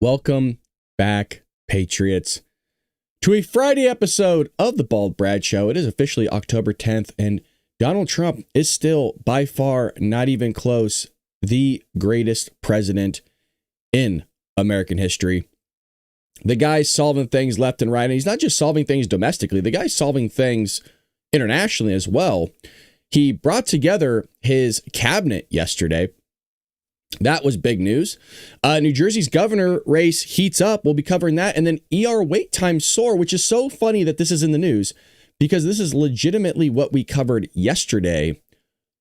Welcome back, Patriots, to a Friday episode of the Bald Brad Show. It is officially October 10th, and Donald Trump is still, by far, not even close, the greatest president in American history. The guy's solving things left and right, and he's not just solving things domestically. The guy's solving things internationally as well. He brought together his cabinet yesterday. That was big news. New Jersey's governor race heats up. We'll be covering that. And then ER wait times soar, which is so funny that this is in the news because this is legitimately what we covered yesterday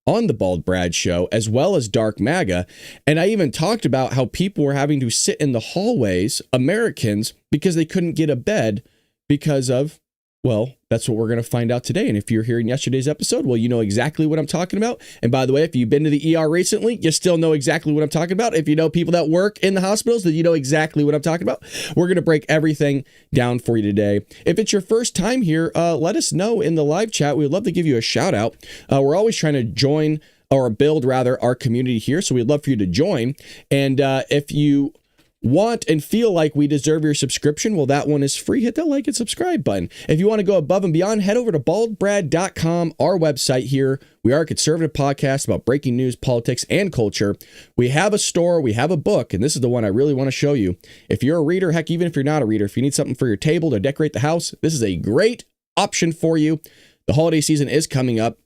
on the Bald Brad Show, as well as Dark MAGA. And I even talked about how people were having to sit in the hallways, Americans, because they couldn't get a bed because of, well, that's what we're going to find out today. And if you're hearing yesterday's episode, well, you know exactly what I'm talking about. And by the way, if you've been to the ER recently, you still know exactly what I'm talking about. If you know people that work in the hospitals, then you know exactly what I'm talking about. We're going to break everything down for you today. If it's your first time here, let us know in the live chat. We would love to give you a shout out. We're always trying to join or build rather our community here. So we'd love for you to join. And if you want and feel like we deserve your subscription, well, that one is free. Hit that like and subscribe button. If you want to go above and beyond, head over to baldbrad.com, our website here. We are a conservative podcast about breaking news, politics, and culture. We have a store, we have a book, and this is the one I really want to show you. If you're a reader, heck, even if you're not a reader, if you need something for your table to decorate the house, this is a great option for you. The holiday season is coming up.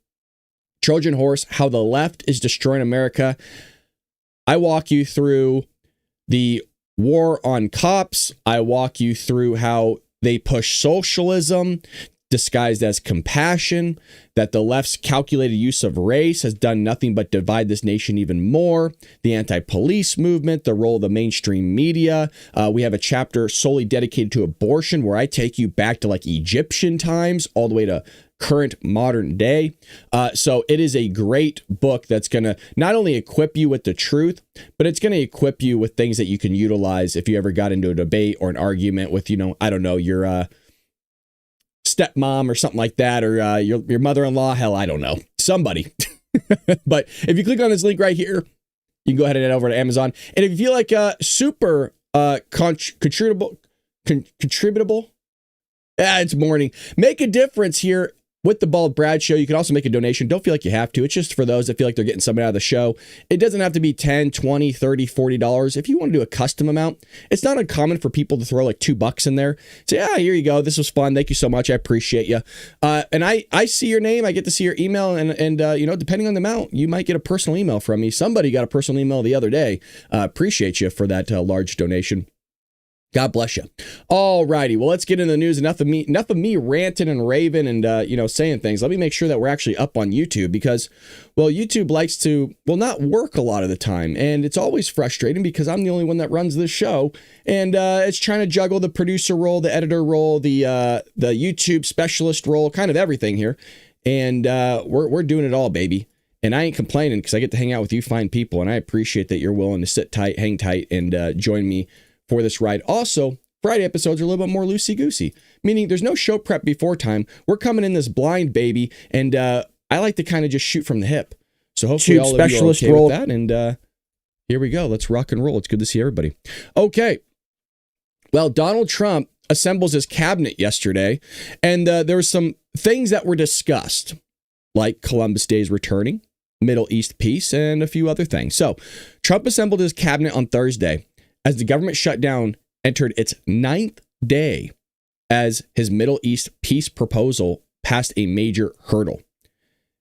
Trojan Horse, How the Left is Destroying America. I walk you through the war on cops. I walk you through how they push socialism disguised as compassion, that the left's calculated use of race has done nothing but divide this nation even more, the anti-police movement, the role of the mainstream media. We have a chapter solely dedicated to abortion where I take you back to like Egyptian times all the way to current modern day. So it is a great book that's going to not only equip you with the truth, but it's going to equip you with things that you can utilize if you ever got into a debate or an argument with, I don't know, your stepmom or something like that, or your mother-in-law. Hell, I don't know, somebody. But if you click on this link right here, you can go ahead and head over to Amazon. And if you feel like super contributable, it's morning. Make a difference here with the Bald Brad Show. You can also make a donation. Don't feel like you have to. It's just for those that feel like they're getting something out of the show. It doesn't have to be $10, $20, $30, $40. If you want to do a custom amount, it's not uncommon for people to throw like $2 in there. Say, here you go. This was fun. Thank you so much. I appreciate you. And I see your name. I get to see your email. And depending on the amount, you might get a personal email from me. Somebody got a personal email the other day. Appreciate you for that large donation. God bless you. All righty. Well, let's get into the news. Enough of me ranting and raving and, saying things. Let me make sure that we're actually up on YouTube because, well, YouTube likes to, not work a lot of the time. And it's always frustrating because I'm the only one that runs this show. And it's trying to juggle the producer role, the editor role, the YouTube specialist role, kind of everything here. And we're doing it all, baby. And I ain't complaining because I get to hang out with you fine people. And I appreciate that you're willing to sit tight, hang tight, and join me for this ride. Also, Friday episodes are a little bit more loosey-goosey, meaning there's no show prep before time. We're coming in this blind, baby, and I like to kind of just shoot from the hip. So hopefully all of you are okay with that, and here we go. Let's rock and roll. It's good to see everybody. Okay. Well, Donald Trump assembles his cabinet yesterday, and there were some things that were discussed, like Columbus Day's returning, Middle East peace, and a few other things. So Trump assembled his cabinet on Thursday as the government shutdown entered its 9th day as his Middle East peace proposal passed a major hurdle.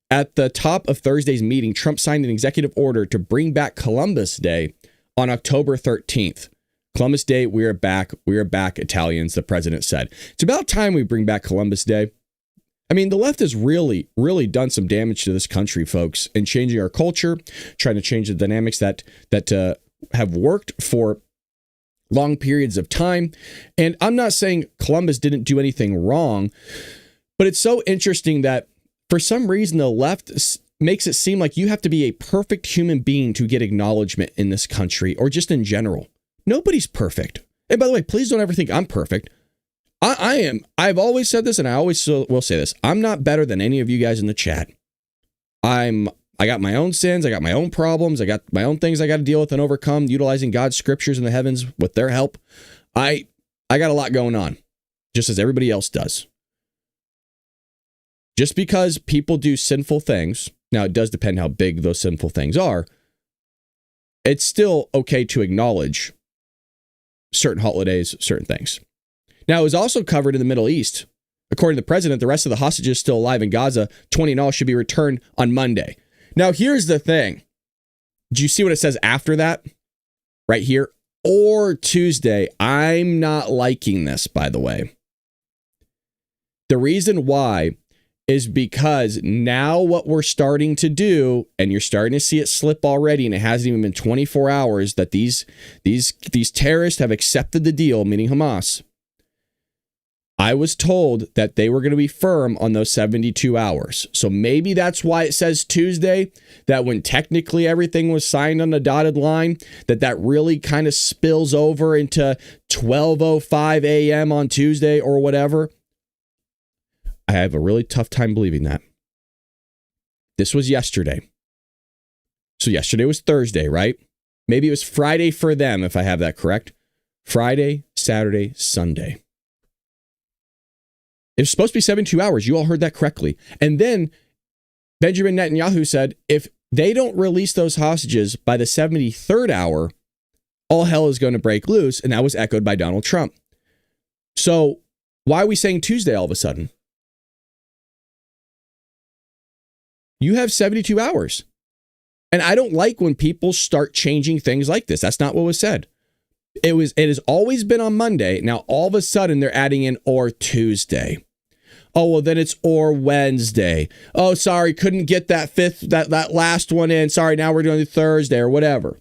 At the top of Thursday's meeting, Trump signed an executive order to bring back Columbus Day on October 13th. Columbus Day, we are back, Italians, the president said. It's about time we bring back Columbus Day. I mean, the left has really, really done some damage to this country, folks, in changing our culture, trying to change the dynamics that have worked for long periods of time. And I'm not saying Columbus didn't do anything wrong, but it's so interesting that for some reason the left makes it seem like you have to be a perfect human being to get acknowledgement in this country or just in general. Nobody's perfect. And by the way, please don't ever think I'm perfect. I am. I've always said this and I always will say this. I'm not better than any of you guys in the chat. I'm I got my own sins. I got my own problems. I got my own things I got to deal with and overcome, utilizing God's scriptures in the heavens with their help. I got a lot going on, just as everybody else does. Just because people do sinful things, now it does depend how big those sinful things are, it's still okay to acknowledge certain holidays, certain things. Now, it was also covered in the Middle East. According to the president, the rest of the hostages still alive in Gaza, 20 in all, should be returned on Monday. Now, here's the thing. Do you see what it says after that? Right here. Or Tuesday. I'm not liking this, by the way. The reason why is because now what we're starting to do, and you're starting to see it slip already, and it hasn't even been 24 hours that these terrorists have accepted the deal, meaning Hamas. I was told that they were going to be firm on those 72 hours. So maybe that's why it says Tuesday, that when technically everything was signed on the dotted line, that really kind of spills over into 12:05 a.m. on Tuesday or whatever. I have a really tough time believing that. This was yesterday. So yesterday was Thursday, right? Maybe it was Friday for them, if I have that correct. Friday, Saturday, Sunday. It was supposed to be 72 hours. You all heard that correctly. And then Benjamin Netanyahu said, if they don't release those hostages by the 73rd hour, all hell is going to break loose. And that was echoed by Donald Trump. So why are we saying Tuesday all of a sudden? You have 72 hours. And I don't like when people start changing things like this. That's not what was said. It has always been on Monday. Now, all of a sudden, they're adding in or Tuesday. Oh, well, then it's or Wednesday. Oh, sorry, couldn't get that last one in. Sorry, now we're doing Thursday or whatever.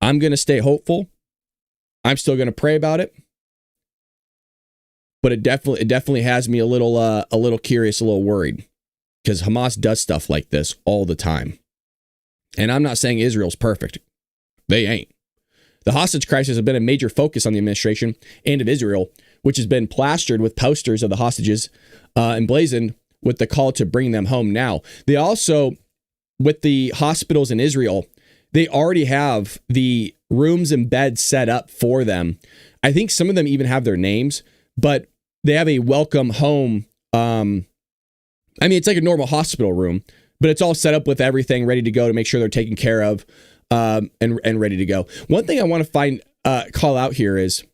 I'm going to stay hopeful. I'm still going to pray about it. But it definitely has me a little curious, a little worried, because Hamas does stuff like this all the time. And I'm not saying Israel's perfect. They ain't. The hostage crisis has been a major focus on the administration and of Israel, which has been plastered with posters of the hostages emblazoned with the call to bring them home now. They also, with the hospitals in Israel, they already have the rooms and beds set up for them. I think some of them even have their names, but they have a welcome home. It's like a normal hospital room, but it's all set up with everything ready to go to make sure they're taken care of. And ready to go. One thing I want to call out here is,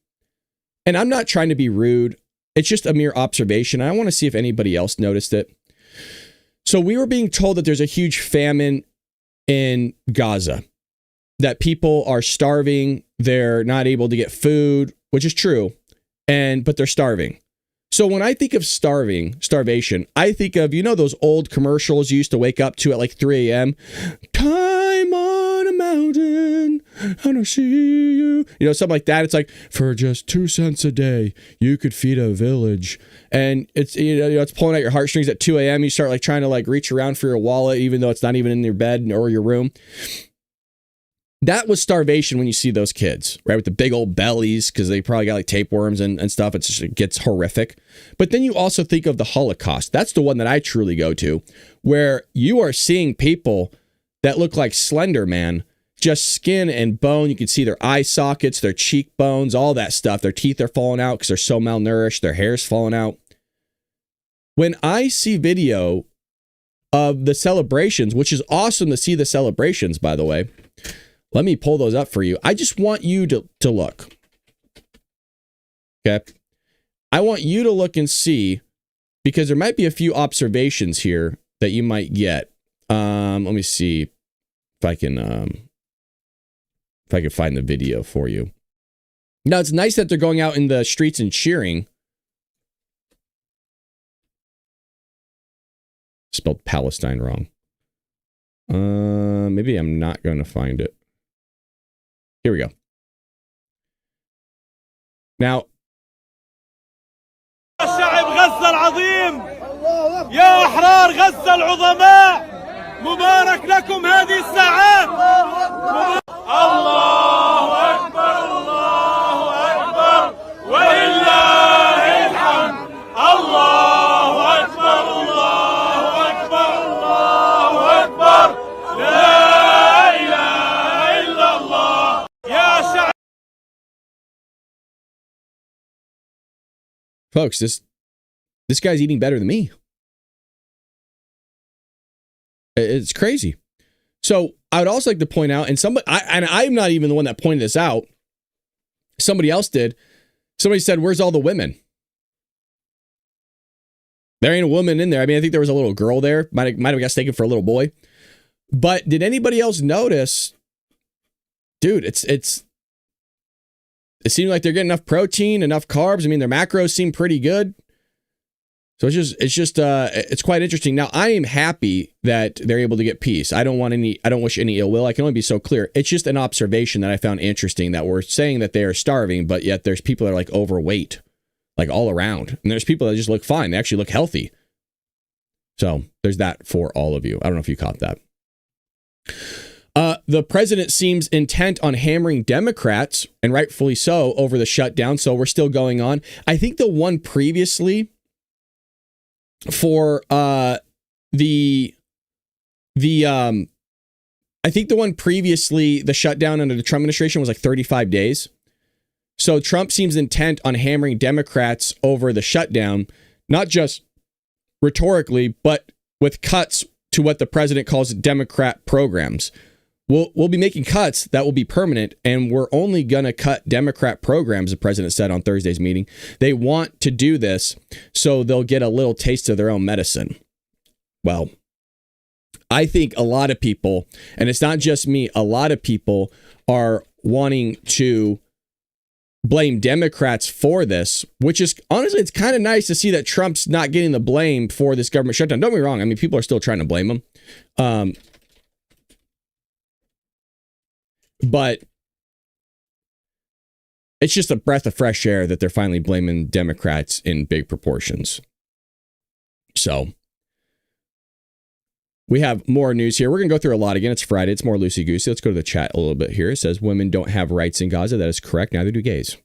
and I'm not trying to be rude, it's just a mere observation. I want to see if anybody else noticed it. So we were being told that there's a huge famine in Gaza, that people are starving, they're not able to get food, which is true, but they're starving. So when I think of starvation, I think of, those old commercials you used to wake up to at like 3 a.m. Time on a mountain, and I see you. Something like that. It's like, for just 2 cents a day, you could feed a village. And it's, it's pulling at your heartstrings at 2 a.m. You start like trying to like reach around for your wallet, even though it's not even in your bed or your room. That was starvation when you see those kids, right? With the big old bellies, because they probably got like tapeworms and stuff. It gets horrific. But then you also think of the Holocaust. That's the one that I truly go to, where you are seeing people that look like Slender Man, just skin and bone. You can see their eye sockets, their cheekbones, all that stuff. Their teeth are falling out because they're so malnourished. Their hair's falling out. When I see video of the celebrations, which is awesome to see the celebrations, by the way. Let me pull those up for you. I just want you to look. Okay. I want you to look and see, because there might be a few observations here that you might get. Let me see if I can find the video for you. Now, it's nice that they're going out in the streets and cheering. Spelled Palestine wrong. Maybe I'm not going to find it. Here we go. Now, شعب غزة العظيم يا أحرار غزة العظماء مبارك لكم هذه الساعات الله أكبر ولله الحمد الله أكبر Folks, this guy's eating better than me. It's crazy. So I would also like to point out, and I'm not even the one that pointed this out. Somebody else did. Somebody said, "Where's all the women?" There ain't a woman in there. I mean, I think there was a little girl there. Might have got taken for a little boy. But did anybody else notice? Dude, it seems like they're getting enough protein, enough carbs. I mean, their macros seem pretty good. So it's quite interesting. Now, I am happy that they're able to get peace. I don't wish any ill will. I can only be so clear. It's just an observation that I found interesting, that we're saying that they are starving, but yet there's people that are like overweight, like all around. And there's people that just look fine. They actually look healthy. So there's that for all of you. I don't know if you caught that. The president seems intent on hammering Democrats, and rightfully so, over the shutdown. So we're still going on. I think the one previously for the shutdown under the Trump administration was like 35 days. So Trump seems intent on hammering Democrats over the shutdown, not just rhetorically, but with cuts to what the president calls Democrat programs. We'll be making cuts that will be permanent, and we're only going to cut Democrat programs, the president said on Thursday's meeting. They want to do this so they'll get a little taste of their own medicine. Well, I think a lot of people, and it's not just me, a lot of people are wanting to blame Democrats for this, which is, honestly, it's kind of nice to see that Trump's not getting the blame for this government shutdown. Don't get me wrong. I mean, people are still trying to blame him. But it's just a breath of fresh air that they're finally blaming Democrats in big proportions. So we have more news here. We're going to go through a lot again. It's Friday. It's more loosey-goosey. Let's go to the chat a little bit here. It says women don't have rights in Gaza. That is correct. Neither do gays.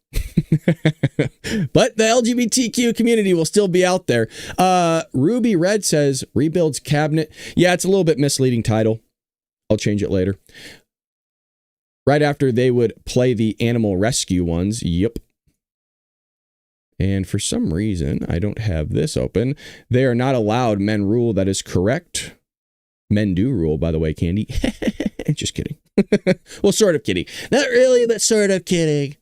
But the LGBTQ community will still be out there. Ruby Red says rebuilds cabinet. Yeah, it's a little bit misleading title. I'll change it later. Right after they would play the animal rescue ones. Yep. And for some reason, I don't have this open. They are not allowed. Men rule. That is correct. Men do rule, by the way, Candy. Just kidding. Well, sort of kidding. Not really, but sort of kidding.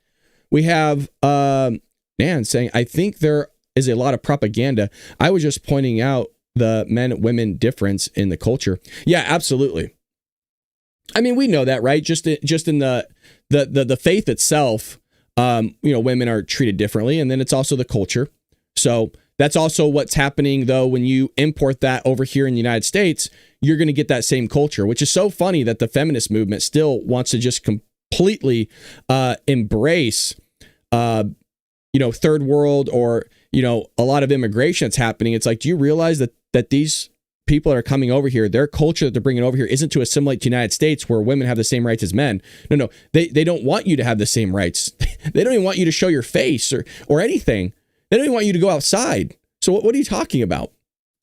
We have Nan saying, I think there is a lot of propaganda. I was just pointing out the men-women difference in the culture. Yeah, absolutely. I mean, we know that, right? Just in the faith itself, women are treated differently, and then it's also the culture. So that's also what's happening, though, when you import that over here in the United States, you're going to get that same culture, which is so funny that the feminist movement still wants to just completely embrace, third world or, a lot of immigration that's happening. It's like, do you realize that these people that are coming over here, their culture that they're bringing over here isn't to assimilate to the United States where women have the same rights as men. No, they don't want you to have the same rights. They don't even want you to show your face or anything. They don't even want you to go outside. So what are you talking about?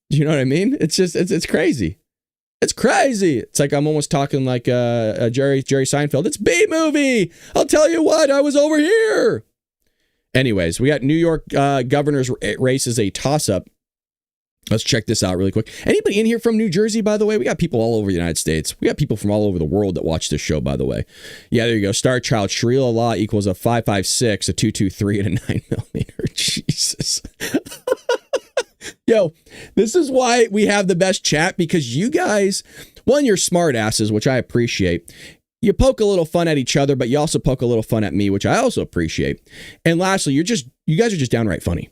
Do you know what I mean? It's just, it's crazy. It's crazy. It's like I'm almost talking like Jerry Seinfeld. It's B-movie. I'll tell you what, I was over here. Anyways, we got New York governor's race is a toss-up. Let's check this out really quick. Anybody in here from New Jersey, by the way? We got people all over the United States. We got people from all over the world that watch this show, by the way. Yeah, there you go. Star Child, Sharia law equals a 5.56, a 2.23, and a 9mm. Jesus. Yo, this is why we have the best chat, because you guys, one, you're smart asses, which I appreciate. You poke a little fun at each other, but you also poke a little fun at me, which I also appreciate. And lastly, you guys are just downright funny.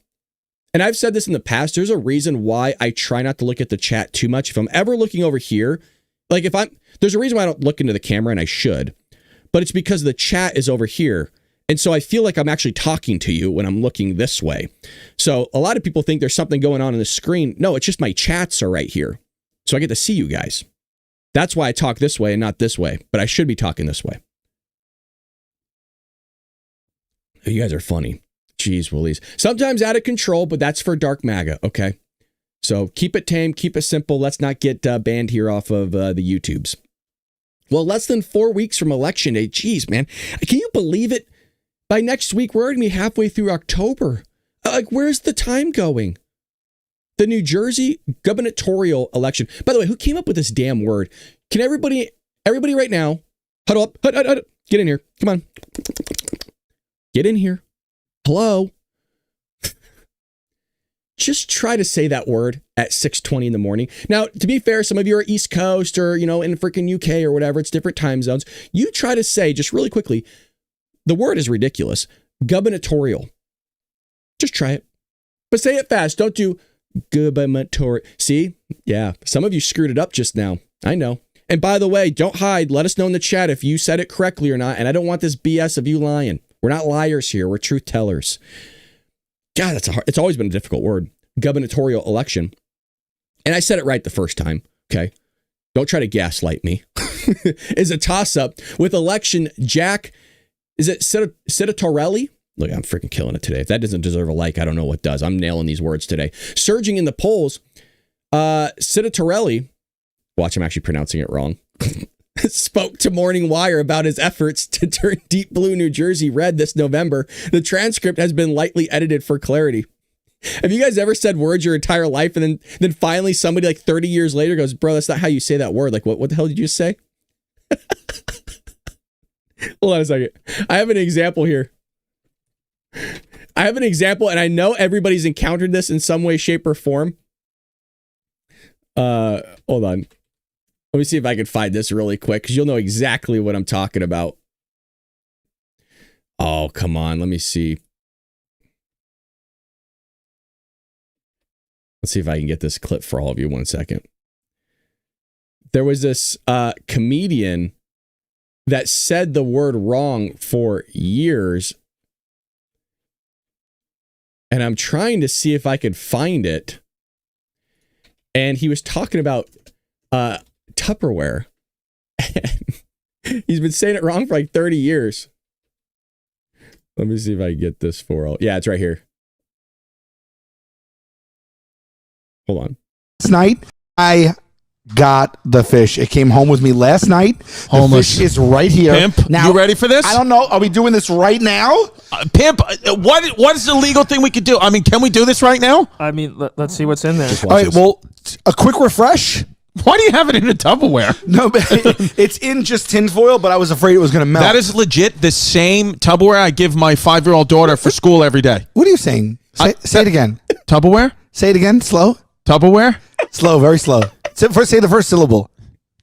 And I've said this in the past, there's a reason why I try not to look at the chat too much. If I'm ever looking over here, like there's a reason why I don't look into the camera, and I should, but it's because the chat is over here. And so I feel like I'm actually talking to you when I'm looking this way. So a lot of people think there's something going on the screen. No, it's just my chats are right here. So I get to see you guys. That's why I talk this way and not this way, but I should be talking this way. You guys are funny. Jeez Willies. Sometimes out of control, but that's for Dark MAGA, okay? So keep it tame, keep it simple. Let's not get banned here off of the YouTubes. Well, less than 4 weeks from Election Day. Jeez, man. Can you believe it? By next week, we're already halfway through October. Like, where's the time going? The New Jersey gubernatorial election. By the way, who came up with this damn word? Can everybody right now, huddle up, huddle. Get in here. Come on. Get in here. Hello. Just try to say that word at 6:20 in the morning. Now, to be fair, some of you are East Coast or, in freaking UK or whatever. It's different time zones. You try to say, just really quickly, the word is ridiculous. Gubernatorial. Just try it. But say it fast. Don't do gubernatorial. See? Yeah. Some of you screwed it up just now. I know. And by the way, don't hide. Let us know in the chat if you said it correctly or not. And I don't want this BS of you lying. We're not liars here. We're truth tellers. God, it's always been a difficult word. Gubernatorial election. And I said it right the first time. Okay. Don't try to gaslight me. Is a toss-up with election Jack. Is it Citattarelli? Look, I'm freaking killing it today. If that doesn't deserve a like, I don't know what does. I'm nailing these words today. Surging in the polls. Citattarelli. Watch, I'm actually pronouncing it wrong. Spoke to Morning Wire about his efforts to turn deep blue New Jersey red this November. The transcript has been lightly edited for clarity. Have you guys ever said words your entire life and then finally somebody like 30 years later goes, bro, that's not how you say that word. Like, what the hell did you just say? Hold on a second. I have an example here. I have an example, and I know everybody's encountered this in some way, shape, or form. Hold on. Let me see if I can find this really quick, because you'll know exactly what I'm talking about. Oh, come on. Let me see. Let's see if I can get this clip for all of you. 1 second. There was this comedian that said the word wrong for years. And I'm trying to see if I could find it. And he was talking about Tupperware. And he's been saying it wrong for like 30 years. Let me see if I can get this for all. Yeah, it's right here. Hold on. Last night, I got the fish. It came home with me last night. Homeless. The fish is right here. Pimp, now, you ready for this? I don't know. Are we doing this right now? Pimp, what is the legal thing we could do? I mean, can we do this right now? I mean, let's see what's in there. All right, well, a quick refresh. Why do you have it in a Tupperware? No, but it's in just tinfoil, but I was afraid it was going to melt. That is legit the same Tupperware I give my 5-year-old daughter for school every day. What are you saying? Say it again. Tupperware? Say it again. Slow. Tupperware? Slow, very slow. Say the first syllable.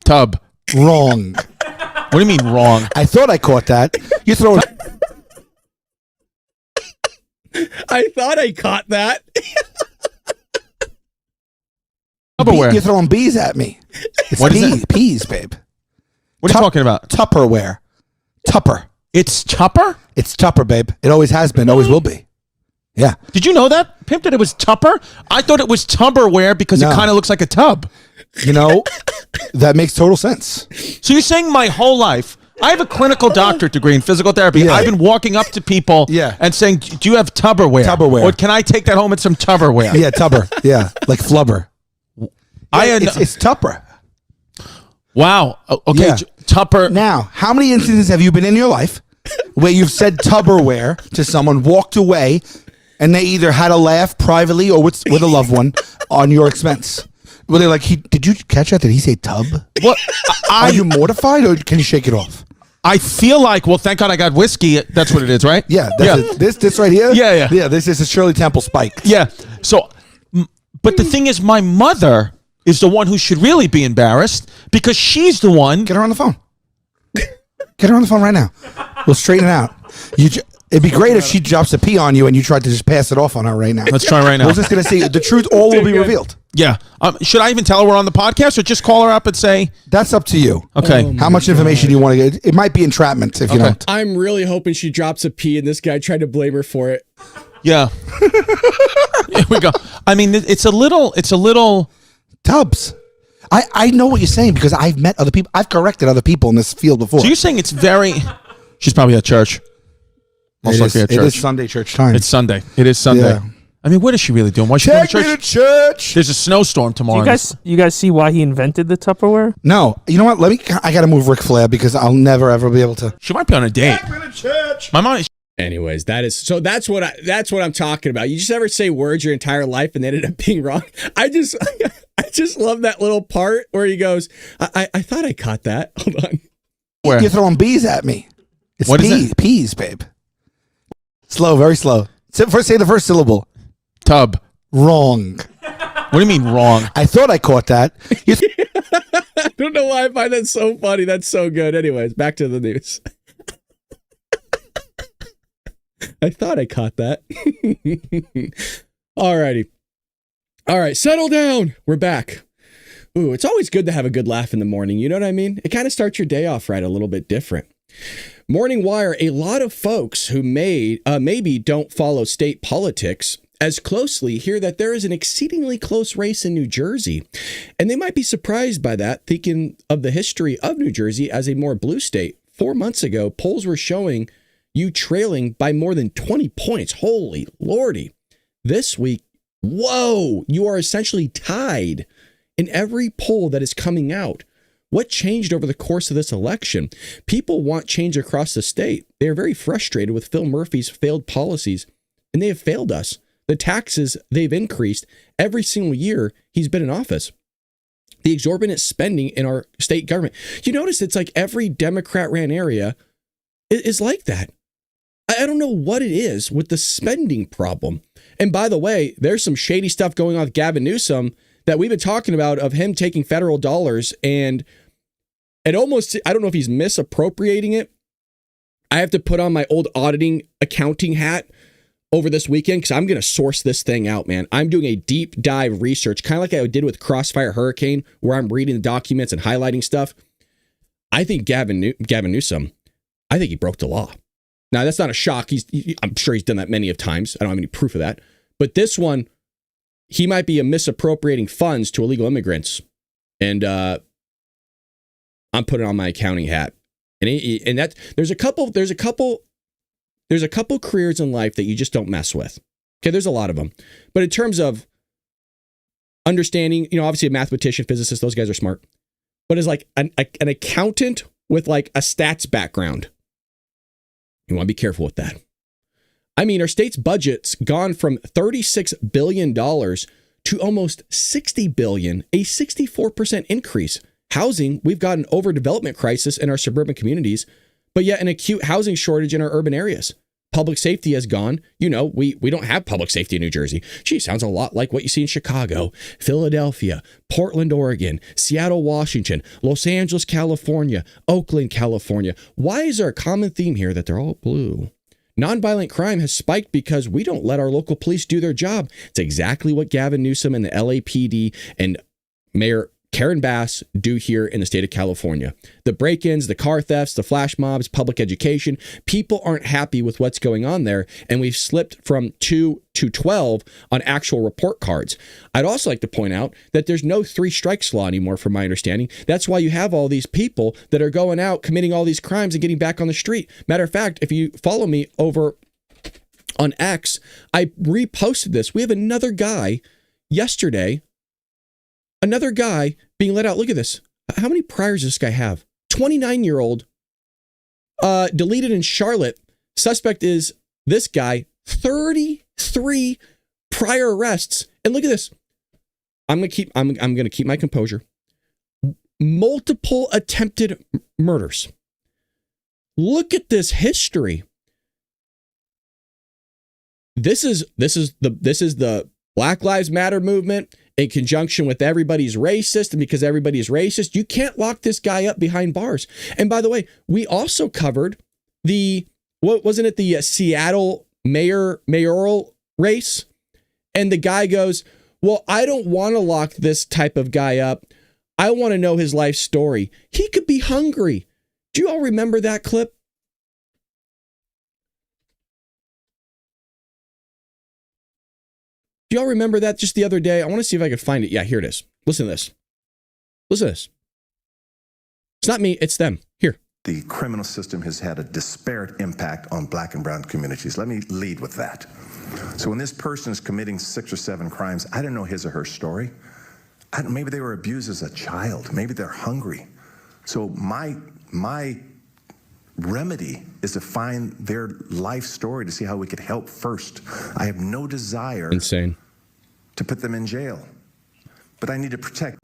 Tub. Wrong. What do you mean wrong? I thought I caught that. You throw it. I thought I caught that. Tupperware. You're throwing bees at me. It's What is peas, that? peas, babe. What are you talking about? Tupperware. Tupper. It's Tupper? It's Tupper, babe. It always has been, always will be. Yeah. Did you know that? Pimp, that it was Tupper? I thought it was Tupperware because No. it kind of looks like a tub. You know, that makes total sense. So you're saying my whole life, I have a clinical doctorate degree in physical therapy. Yeah. I've been walking up to people and saying, do you have Tupperware? Tupperware. Or can I take that home and some Tupperware? Yeah, Tupper. Yeah, like flubber. It's Tupper. Wow. Okay, Yeah. Tupper. Now, how many instances have you been in your life where you've said Tupperware to someone, walked away, and they either had a laugh privately or with a loved one on your expense? Were they like, did you catch that? Did he say tub? What? Are you mortified or can you shake it off? I feel like, well, thank God I got whiskey. That's what it is, right? Yeah. This right here? Yeah. Yeah, this is a Shirley Temple spike. Yeah. So, but the thing is, my mother is the one who should really be embarrassed because she's the one. Get her on the phone. Get her on the phone right now. We'll straighten it out. It'd be great if she drops a pee on you and you tried to just pass it off on her right now. Let's try right now. We're just going to see. The truth all will be revealed. Yeah. Should I even tell her we're on the podcast or just call her up and say? That's up to you. Okay. How much information do you want to get? It might be entrapment if you don't. I'm really hoping she drops a pee and this guy tried to blame her for it. Yeah. Here we go. I mean, it's a little. Tubbs. I know what you're saying because I've met other people. I've corrected other people in this field before. So you're saying it's very. She's probably at church. Most likely at church. It is Sunday church time. It's Sunday. It is Sunday. Yeah. I mean, what is she really doing? Why is she going Take to me church? to church. There's a snowstorm tomorrow. You guys see why he invented the Tupperware? No. You know what? I got to move Ric Flair because I'll never, ever be able to. She might be on a date. Take me to church. My mom. Anyways, that's what I'm talking about. You just ever say words your entire life and they ended up being wrong? I just love that little part where he goes, I thought I caught that. Hold on. Where? You're throwing bees at me. It's What is it? Peas, babe. Slow, very slow. Say the first syllable. Tub. Wrong. What do you mean wrong? I thought I caught that. I don't know why I find that so funny. That's so good. Anyways, back to the news. I thought I caught that. Alrighty. All right, settle down. We're back. Ooh, it's always good to have a good laugh in the morning. You know what I mean? It kind of starts your day off right a little bit different. Morning Wire, a lot of folks who maybe don't follow state politics as closely hear that there is an exceedingly close race in New Jersey. And they might be surprised by that, thinking of the history of New Jersey as a more blue state. 4 months ago, polls were showing you trailing by more than 20 points. Holy lordy. This week, whoa, you are essentially tied in every poll that is coming out. What changed over the course of this election? People want change across the state. They are very frustrated with Phil Murphy's failed policies, and they have failed us. The taxes they've increased every single year he's been in office. The exorbitant spending in our state government. You notice it's like every Democrat-ran area is like that. I don't know what it is with the spending problem. And by the way, there's some shady stuff going on with Gavin Newsom that we've been talking about, of him taking federal dollars and almost, I don't know if he's misappropriating it. I have to put on my old auditing accounting hat over this weekend because I'm going to source this thing out, man. I'm doing a deep dive research, kind of like I did with Crossfire Hurricane, where I'm reading the documents and highlighting stuff. I think Gavin Newsom, I think he broke the law. Now, that's not a shock. I'm sure he's done that many of times. I don't have any proof of that. But this one, he might be misappropriating funds to illegal immigrants. And I'm putting on my accounting hat. And that there's a couple careers in life that you just don't mess with. Okay, there's a lot of them. But in terms of understanding, obviously a mathematician, physicist, those guys are smart. But as like an accountant with like a stats background, you want to be careful with that. I mean, our state's budget's gone from $36 billion to almost $60 billion, a 64% increase. Housing, we've got an overdevelopment crisis in our suburban communities, but yet an acute housing shortage in our urban areas. Public safety has gone. We don't have public safety in New Jersey. Gee, sounds a lot like what you see in Chicago, Philadelphia, Portland, Oregon, Seattle, Washington, Los Angeles, California, Oakland, California. Why is there a common theme here that they're all blue? Nonviolent crime has spiked because we don't let our local police do their job. It's exactly what Gavin Newsom and the LAPD and Mayor Karen Bass do here in the state of California. The break-ins, the car thefts, the flash mobs, public education. People aren't happy with what's going on there, and we've slipped from 2 to 12 on actual report cards. I'd also like to point out that there's no 3 strikes law anymore, from my understanding. That's why you have all these people that are going out, committing all these crimes and getting back on the street. Matter of fact, if you follow me over on X, I reposted this. We have another guy yesterday, being let out. Look at this. How many priors does this guy have? 29-year-old, deleted in Charlotte. Suspect is this guy, 33 prior arrests. And look at this. I'm going to keep my composure. Multiple attempted murders. Look at this history. This is the Black Lives Matter movement in conjunction with everybody's racist, and because everybody's racist, you can't lock this guy up behind bars. And by the way, we also covered the Seattle mayoral race, and the guy goes, well, I don't want to lock this type of guy up. I want to know his life story. He could be hungry. Do you all remember that clip? Do y'all remember that just the other day? I want to see if I can find it. Yeah, here it is. Listen to this. Listen to this. It's not me, it's them. Here. The criminal system has had a disparate impact on black and brown communities. Let me lead with that. So when this person is committing 6 or 7 crimes, I don't know his or her story. Maybe they were abused as a child. Maybe they're hungry. So my remedy is to find their life story to see how we could help first. I have no desire Insane. to put them in jail, but I need to protect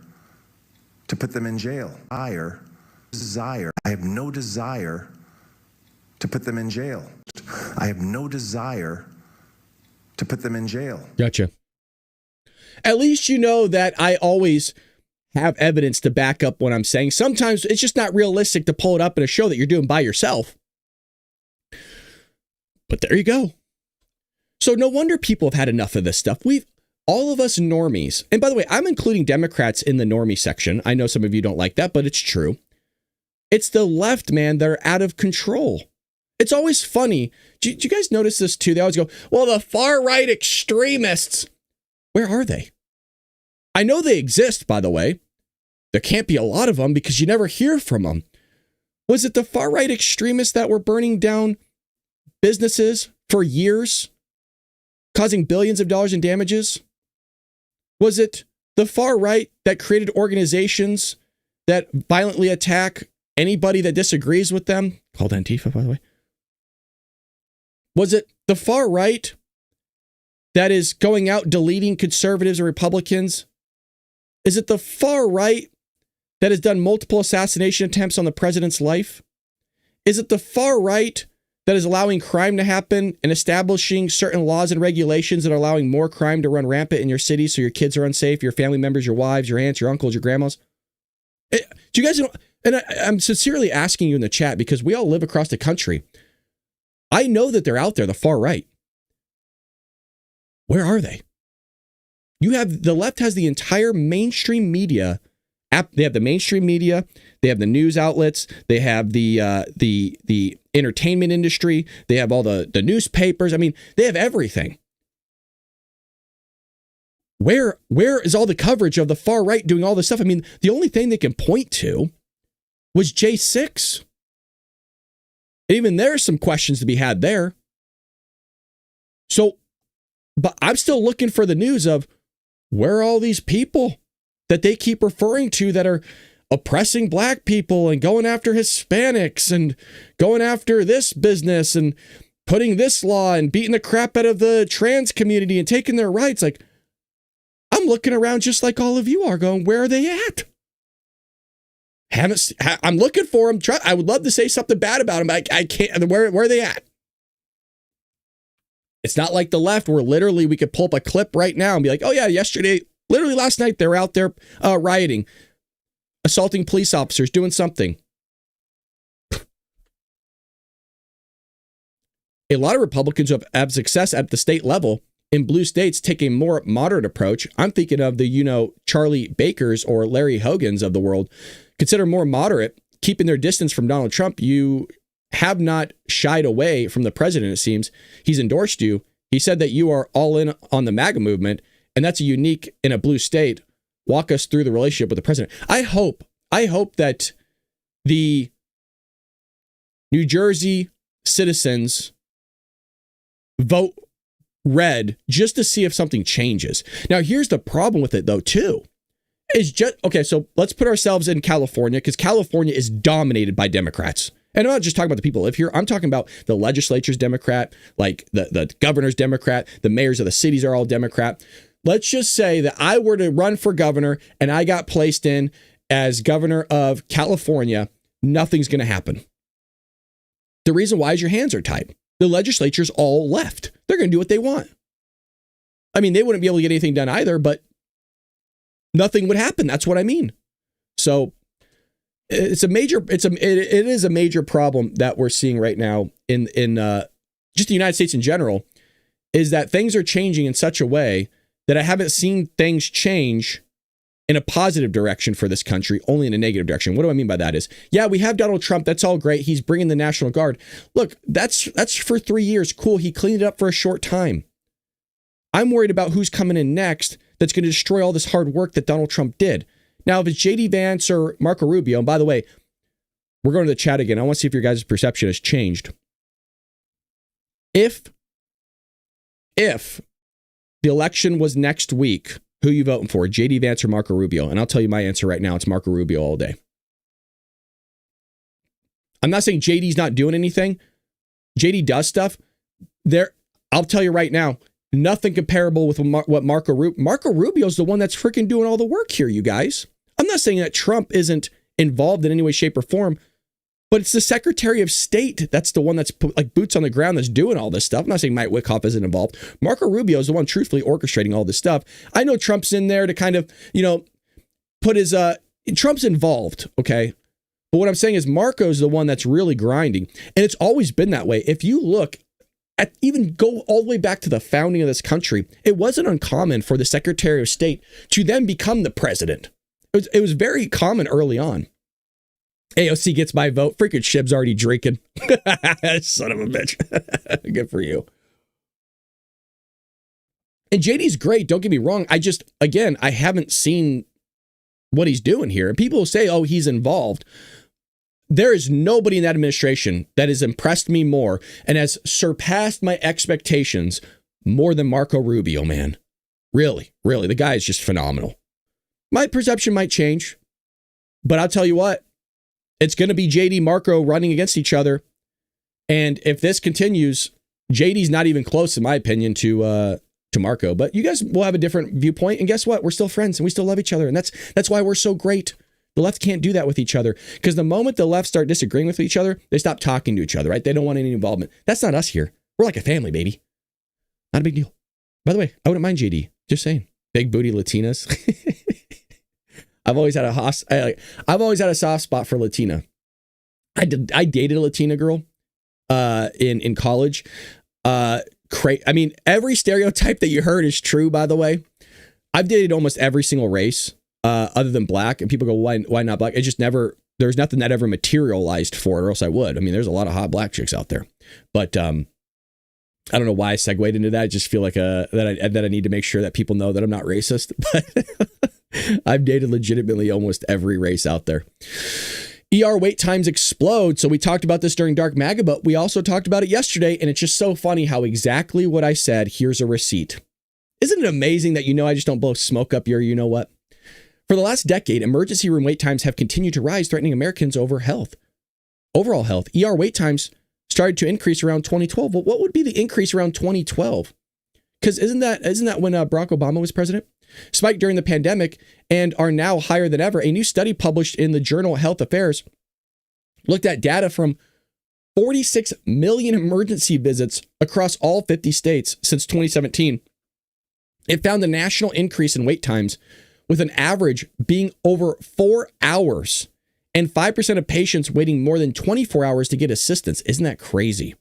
to put them in jail. I have no desire to put them in jail. I have no desire to put them in jail. Gotcha. At least you know that I always have evidence to back up what I'm saying. Sometimes it's just not realistic to pull it up in a show that you're doing by yourself. But there you go. So no wonder people have had enough of this stuff. All of us normies, and by the way, I'm including Democrats in the normie section. I know some of you don't like that, but it's true. It's the left, man, that are out of control. It's always funny. Do you guys notice this too? They always go, well, the far right extremists. Where are they? I know they exist, by the way. There can't be a lot of them because you never hear from them. Was it the far right extremists that were burning down businesses for years, causing billions of dollars in damages? Was it the far right that created organizations that violently attack anybody that disagrees with them? Called Antifa, by the way. Was it the far right that is going out deleting conservatives and Republicans? Is it the far right that has done multiple assassination attempts on the president's life? Is it the far right that is allowing crime to happen and establishing certain laws and regulations that are allowing more crime to run rampant in your city so your kids are unsafe, your family members, your wives, your aunts, your uncles, your grandmas? Do you guys know? And I'm sincerely asking you in the chat because we all live across the country. I know that they're out there, the far right. Where are they? The left has the entire mainstream media. They have the mainstream media. They have the news outlets. They have the entertainment industry. They have all the newspapers. I mean, they have everything. Where is all the coverage of the far right doing all this stuff? I mean, the only thing they can point to was J6. Even there's some questions to be had there. So, but I'm still looking for the news of where are all these people that they keep referring to that are oppressing black people and going after Hispanics and going after this business and putting this law and beating the crap out of the trans community and taking their rights. Like, I'm looking around just like all of you are going, where are they at? I'm looking for them. I would love to say something bad about them. I can't. Where are they at? It's not like the left where literally we could pull up a clip right now and be like, oh yeah, literally last night, they were out there rioting, assaulting police officers, doing something. A lot of Republicans who have success at the state level in blue states take a more moderate approach. I'm thinking of the, Charlie Bakers or Larry Hogans of the world, consider more moderate, keeping their distance from Donald Trump. You have not shied away from the president, it seems. He's endorsed you. He said that you are all in on the MAGA movement, and that's unique in a blue state. Walk us through the relationship with the president. I hope that the New Jersey citizens vote red just to see if something changes. Now, here's the problem with it, though, too. Okay, so let's put ourselves in California, because California is dominated by Democrats. And I'm not just talking about the people who live here. I'm talking about the legislature's Democrat, like the governor's Democrat, the mayors of the cities are all Democrat. Let's just say that I were to run for governor and I got placed in as governor of California. Nothing's going to happen. The reason why is your hands are tied. The legislature's all left. They're going to do what they want. I mean, they wouldn't be able to get anything done either, but nothing would happen. That's what I mean. So it is a major problem that we're seeing right now in just the United States in general, is that things are changing in such a way that I haven't seen things change in a positive direction for this country, only in a negative direction. What do I mean by that is, yeah, we have Donald Trump. That's all great. He's bringing the National Guard. Look, that's for 3 years. Cool. He cleaned it up for a short time. I'm worried about who's coming in next that's going to destroy all this hard work that Donald Trump did. Now, if it's J.D. Vance or Marco Rubio, and by the way, we're going to the chat again. I want to see if your guys' perception has changed. If the election was next week, who are you voting for, J.D. Vance or Marco Rubio? And I'll tell you my answer right now. It's Marco Rubio all day. I'm not saying JD's not doing anything. JD does stuff. I'll tell you right now, nothing comparable with what Marco Rubio's the one that's freaking doing all the work here, you guys. I'm not saying that Trump isn't involved in any way, shape, or form, but it's the Secretary of State that's the one that's like boots on the ground that's doing all this stuff. I'm not saying Mike Wickoff isn't involved. Marco Rubio is the one truthfully orchestrating all this stuff. I know Trump's in there to kind of, put his, Trump's involved, okay? But what I'm saying is Marco's the one that's really grinding. And it's always been that way. If you look at even go all the way back to the founding of this country, it wasn't uncommon for the Secretary of State to then become the president. It was very common early on. AOC gets my vote. Freaking Shib's already drinking. Son of a bitch. Good for you. And JD's great. Don't get me wrong. I haven't seen what he's doing here. And people say, oh, he's involved. There is nobody in that administration that has impressed me more and has surpassed my expectations more than Marco Rubio, man. Really, really. The guy is just phenomenal. My perception might change, but I'll tell you what, it's going to be JD Marco running against each other. And if this continues, JD's not even close, in my opinion, to Marco. But you guys will have a different viewpoint. And guess what? We're still friends and we still love each other. And that's why we're so great. The left can't do that with each other, because the moment the left start disagreeing with each other, they stop talking to each other, right? They don't want any involvement. That's not us here. We're like a family, baby. Not a big deal. By the way, I wouldn't mind JD. Just saying. Big booty Latinas. I've always had a soft spot for Latina. I dated a Latina girl in college. Every stereotype that you heard is true, by the way. I've dated almost every single race other than black, and people go, why not black? It just never, there's nothing that ever materialized for it, or else I would. I mean, there's a lot of hot black chicks out there, but I don't know why I segued into that. I just feel like that I need to make sure that people know that I'm not racist. But I've dated legitimately almost every race out there. ER wait times explode. So we talked about this during Dark MAGA, but we also talked about it yesterday. And it's just so funny how exactly what I said, here's a receipt. Isn't it amazing that, I just don't blow smoke up your, what? For the last decade, emergency room wait times have continued to rise, threatening Americans' overall health. ER wait times started to increase around 2012. Well, what would be the increase around 2012? Because isn't that when Barack Obama was president? Spiked during the pandemic and are now higher than ever. A new study published in the journal Health Affairs looked at data from 46 million emergency visits across all 50 states since 2017. It found a national increase in wait times, with an average being over 4 hours and 5% of patients waiting more than 24 hours to get assistance. Isn't that crazy?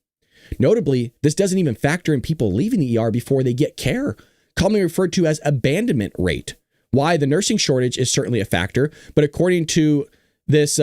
Notably, this doesn't even factor in people leaving the ER before they get care, commonly referred to as abandonment rate. Why? The nursing shortage is certainly a factor, but according to this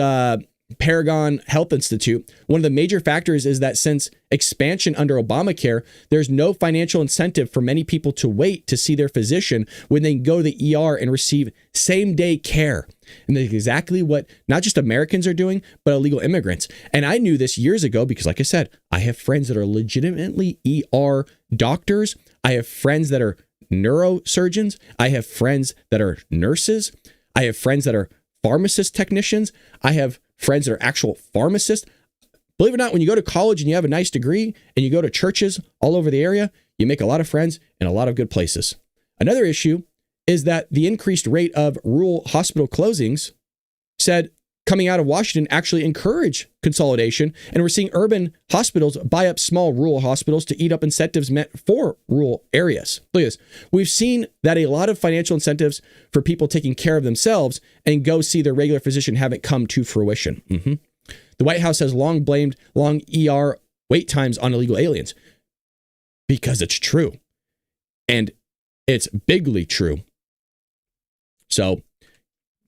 Paragon Health Institute, one of the major factors is that since expansion under Obamacare, there's no financial incentive for many people to wait to see their physician when they can go to the ER and receive same-day care. And that's exactly what not just Americans are doing, but illegal immigrants. And I knew this years ago because, like I said, I have friends that are legitimately ER doctors. I have friends that are neurosurgeons. I have friends that are nurses. I have friends that are pharmacist technicians. I have friends that are actual pharmacists. Believe it or not, when you go to college and you have a nice degree and you go to churches all over the area, you make a lot of friends in a lot of good places. Another issue is that the increased rate of rural hospital closings said coming out of Washington actually encourage consolidation. And we're seeing urban hospitals buy up small rural hospitals to eat up incentives meant for rural areas. Look at this. We've seen that a lot of financial incentives for people taking care of themselves and go see their regular physician haven't come to fruition. The White House has long blamed long ER wait times on illegal aliens because it's true. And it's bigly true. So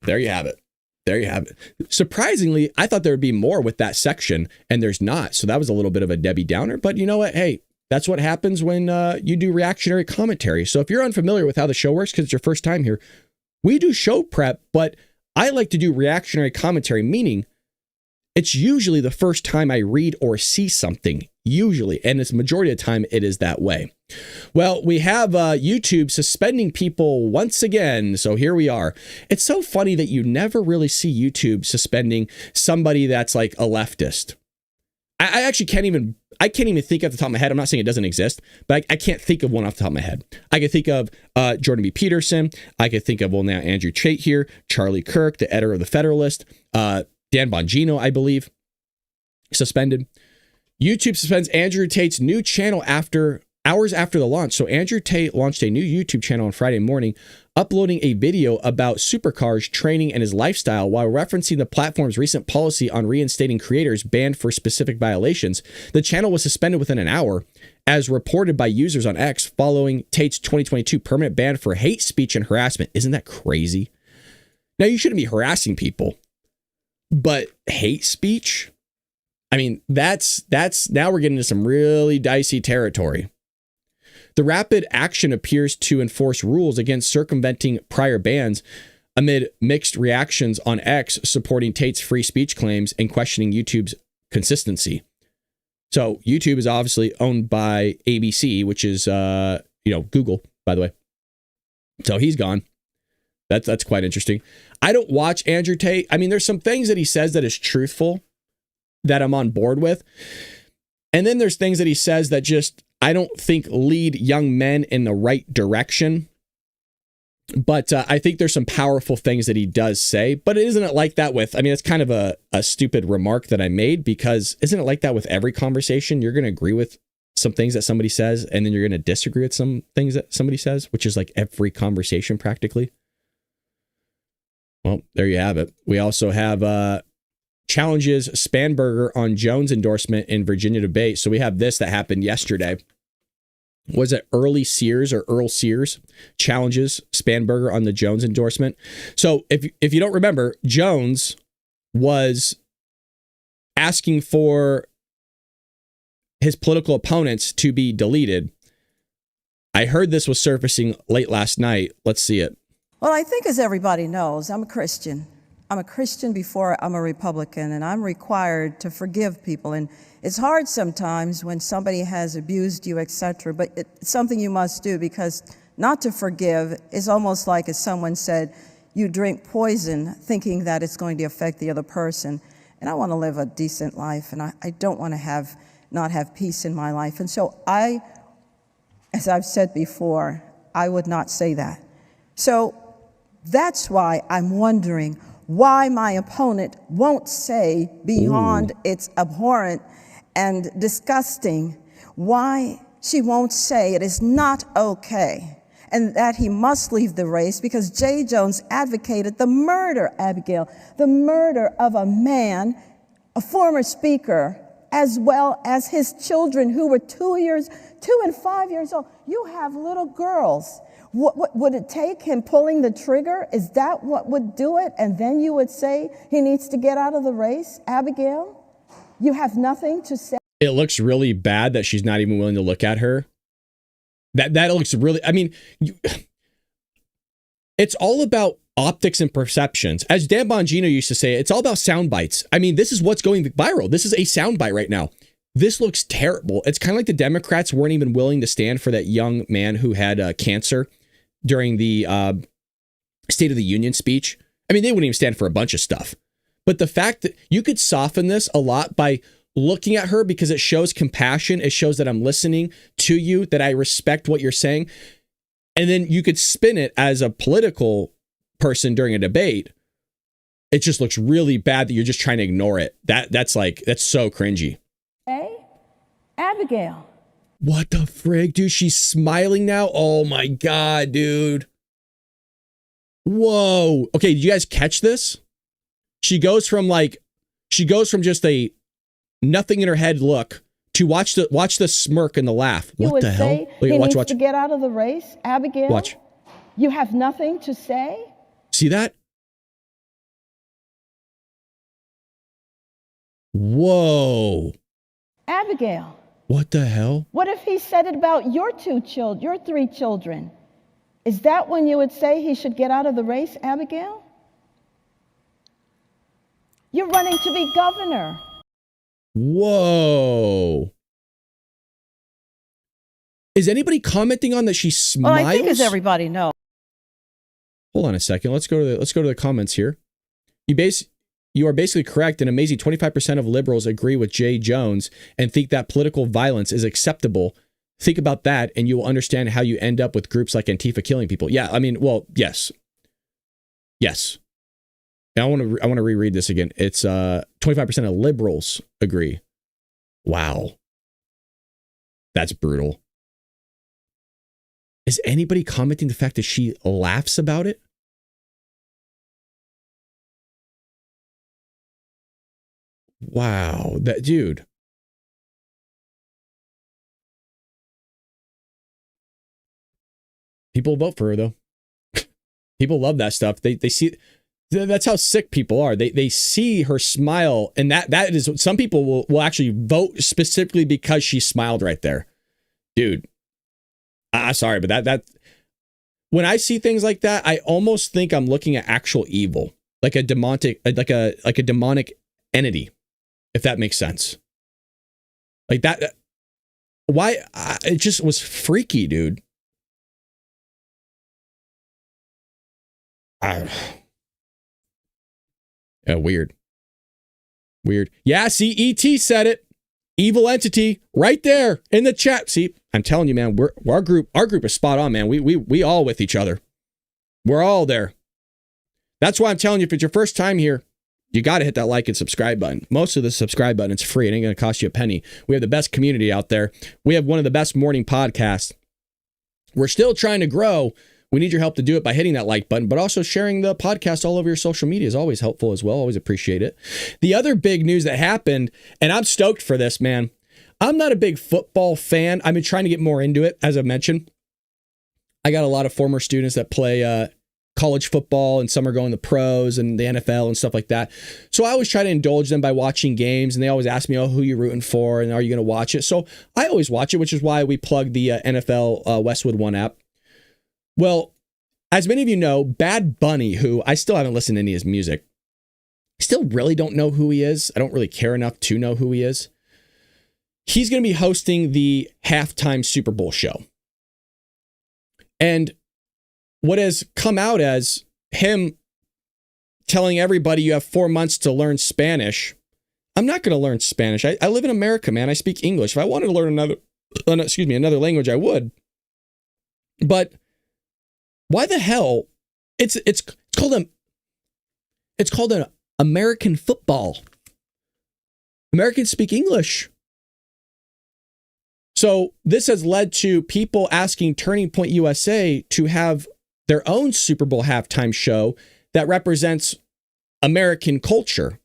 there you have it. There you have it. Surprisingly, I thought there would be more with that section, and there's not. So that was a little bit of a Debbie Downer. But you know what? Hey, that's what happens when you do reactionary commentary. So if you're unfamiliar with how the show works, because it's your first time here, we do show prep, but I like to do reactionary commentary, meaning it's usually the first time I read or see something, usually, and it's the majority of the time it is that way. Well, we have YouTube suspending people once again, so here we are. It's so funny that you never really see YouTube suspending somebody that's like a leftist. I actually can't even think off the top of my head. I'm not saying it doesn't exist, but I can't think of one off the top of my head. I can think of Jordan B. Peterson. I can think of, well, now Andrew Tate here, Charlie Kirk, the editor of the Federalist, Dan Bongino, I believe, suspended. YouTube suspends Andrew Tate's new channel hours after the launch. So Andrew Tate launched a new YouTube channel on Friday morning, uploading a video about supercars, training, and his lifestyle while referencing the platform's recent policy on reinstating creators banned for specific violations. The channel was suspended within an hour, as reported by users on X, following Tate's 2022 permanent ban for hate speech and harassment. Isn't that crazy? Now, you shouldn't be harassing people, but hate speech? I mean, that's now we're getting into some really dicey territory. The rapid action appears to enforce rules against circumventing prior bans amid mixed reactions on X supporting Tate's free speech claims and questioning YouTube's consistency. So YouTube is obviously owned by ABC, which is Google, by the way. So he's gone. That's quite interesting. I don't watch Andrew Tate. I mean, there's some things that he says that is truthful that I'm on board with. And then there's things that he says that just, I don't think lead young men in the right direction. But I think there's some powerful things that he does say. But isn't it like that with, I mean, it's kind of a stupid remark that I made, because isn't it like that with every conversation? You're going to agree with some things that somebody says, and then you're going to disagree with some things that somebody says, which is like every conversation practically. Well, there you have it. We also have challenges Spanberger on Jones endorsement in Virginia debate. So we have this that happened yesterday. Was it Earl Sears challenges Spanberger on the Jones endorsement? So if you don't remember, Jones was asking for his political opponents to be deleted. I heard this was surfacing late last night. Let's see it. Well, I think, as everybody knows, I'm a Christian. I'm a Christian before I'm a Republican, and I'm required to forgive people. And it's hard sometimes when somebody has abused you, etc., but it's something you must do, because not to forgive is almost like, as someone said, you drink poison thinking that it's going to affect the other person. And I want to live a decent life, and I don't want to not have peace in my life. And so as I've said before, I would not say that. So that's why I'm wondering why my opponent won't say, beyond it's abhorrent and disgusting, why she won't say it is not okay and that he must leave the race, because Jay Jones advocated the murder, Abigail, the murder of a man, a former speaker, as well as his children who were 2 and 5 years old. You have little girls. What would it take him pulling the trigger? Is that what would do it? And then you would say he needs to get out of the race? Abigail, you have nothing to say. It looks really bad that she's not even willing to look at her. That looks really, I mean, it's all about optics and perceptions. As Dan Bongino used to say, it's all about sound bites. I mean, this is what's going viral. This is a sound bite right now. This looks terrible. It's kind of like the Democrats weren't even willing to stand for that young man who had cancer during the State of the Union speech. I mean, they wouldn't even stand for a bunch of stuff. But the fact that you could soften this a lot by looking at her, because it shows compassion. It shows that I'm listening to you, that I respect what you're saying. And then you could spin it as a political person during a debate. It just looks really bad that you're just trying to ignore it. That's so cringy. Hey, Abigail. What the frig, dude? She's smiling now? Oh my God, dude. Whoa. Okay, did you guys catch this? She goes from just a nothing in her head look to watch the smirk and the laugh. What the hell? Wait, he needs to get out of the race, Abigail. Watch. You have nothing to say? See that? Whoa. Abigail. What the hell? What if he said it about your 3 children? Is that when you would say he should get out of the race, Abigail? You're running to be governor. Whoa. Is anybody commenting on that she smiles? Well, I think, as everybody knows. Hold on a second. Let's go to the comments here. you are basically correct. An amazing 25% of liberals agree with Jay Jones and think that political violence is acceptable. Think about that, and you will understand how you end up with groups like Antifa killing people. Yeah, I mean, well, yes. Yes. And I want to reread this again. It's 25% of liberals agree. Wow. That's brutal. Is anybody commenting the fact that she laughs about it? Wow, that dude. People vote for her though. People love that stuff. They see that's how sick people are. They see her smile, and that is some people will actually vote specifically because she smiled right there. Dude. Sorry, but that when I see things like that, I almost think I'm looking at actual evil, like a demonic entity, if that makes sense. Like that. Why? It just was freaky, dude. Weird. Yeah, see, ET said it. Evil entity right there in the chat. See, I'm telling you, man, our group is spot on, man. We all with each other. We're all there. That's why I'm telling you, if it's your first time here, you got to hit that like and subscribe button. Most of the subscribe button, it's free. It ain't going to cost you a penny. We have the best community out there. We have one of the best morning podcasts. We're still trying to grow. We need your help to do it by hitting that like button, but also sharing the podcast all over your social media is always helpful as well. Always appreciate it. The other big news that happened, and I'm stoked for this, man. I'm not a big football fan. I've been trying to get more into it, as I mentioned. I got a lot of former students that play college football, and some are going to pros and the NFL and stuff like that. So I always try to indulge them by watching games, and they always ask me, oh, who are you rooting for, and are you going to watch it? So I always watch it, which is why we plug the NFL Westwood One app. Well, as many of you know, Bad Bunny, who I still haven't listened to any of his music, still really don't know who he is. I don't really care enough to know who he is. He's going to be hosting the halftime Super Bowl show. And what has come out as him telling everybody you have 4 months to learn Spanish. I'm not going to learn Spanish. I live in America, man. I speak English. If I wanted to learn another language, I would. But why the hell? It's called an American football. Americans speak English. So this has led to people asking Turning Point USA to have their own Super Bowl halftime show that represents American culture.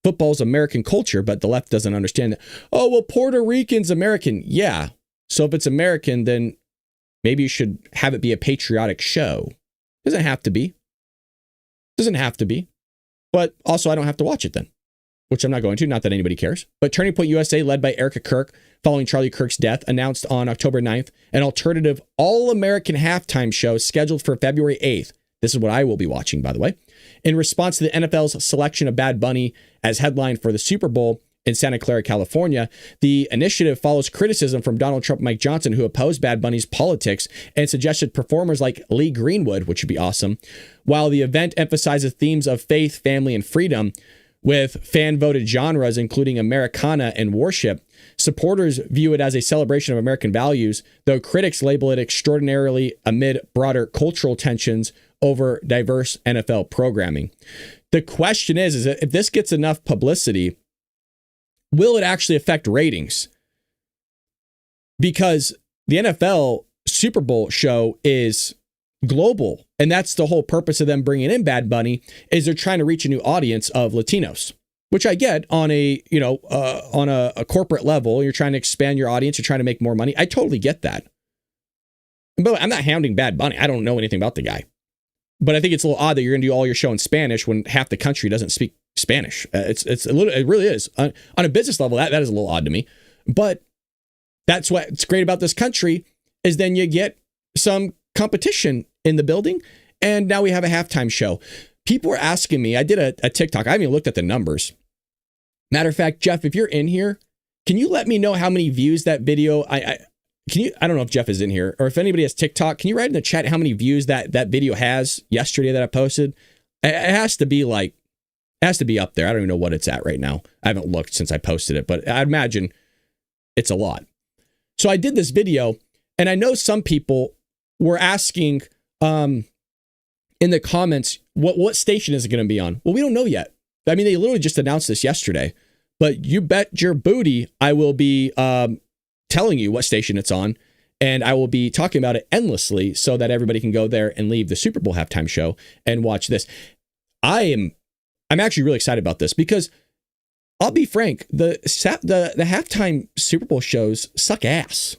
Football's American culture, but the left doesn't understand that. Oh, well, Puerto Rican's American. Yeah. So if it's American, then maybe you should have it be a patriotic show. Doesn't have to be. But also, I don't have to watch it then, which I'm not going to. Not that anybody cares. But Turning Point USA, led by Erica Kirk, following Charlie Kirk's death, announced on October 9th an alternative all-American halftime show scheduled for February 8th. This is what I will be watching, by the way. In response to the NFL's selection of Bad Bunny as headline for the Super Bowl in Santa Clara, California, the initiative follows criticism from Donald Trump and Mike Johnson, who opposed Bad Bunny's politics and suggested performers like Lee Greenwood, which would be awesome. While the event emphasizes themes of faith, family, and freedom, with fan-voted genres including Americana and worship, supporters view it as a celebration of American values, though critics label it extraordinarily amid broader cultural tensions over diverse NFL programming. The question is that if this gets enough publicity, will it actually affect ratings? Because the NFL Super Bowl show is global, and that's the whole purpose of them bringing in Bad Bunny, is they're trying to reach a new audience of Latinos, which I get on a corporate level. You're trying to expand your audience. You're trying to make more money. I totally get that. But I'm not hounding Bad Bunny. I don't know anything about the guy. But I think it's a little odd that you're going to do all your show in Spanish when half the country doesn't speak Spanish. It really is. On a business level, that is a little odd to me. But that's what's great about this country, is then you get some competition in the building. And now we have a halftime show. People were asking me, I did a TikTok. I haven't even looked at the numbers. Matter of fact, Jeff, if you're in here, can you let me know how many views that video, I don't know if Jeff is in here, or if anybody has TikTok, can you write in the chat how many views that video has yesterday that I posted? It has to be like It has to be up there. I don't even know what it's at right now. I haven't looked since I posted it, but I imagine it's a lot. So I did this video, and I know some people were asking in the comments, what station is it going to be on? Well, we don't know yet. I mean, they literally just announced this yesterday, but you bet your booty I will be telling you what station it's on, and I will be talking about it endlessly so that everybody can go there and leave the Super Bowl halftime show and watch this. I'm actually really excited about this because I'll be frank, the halftime Super Bowl shows suck ass.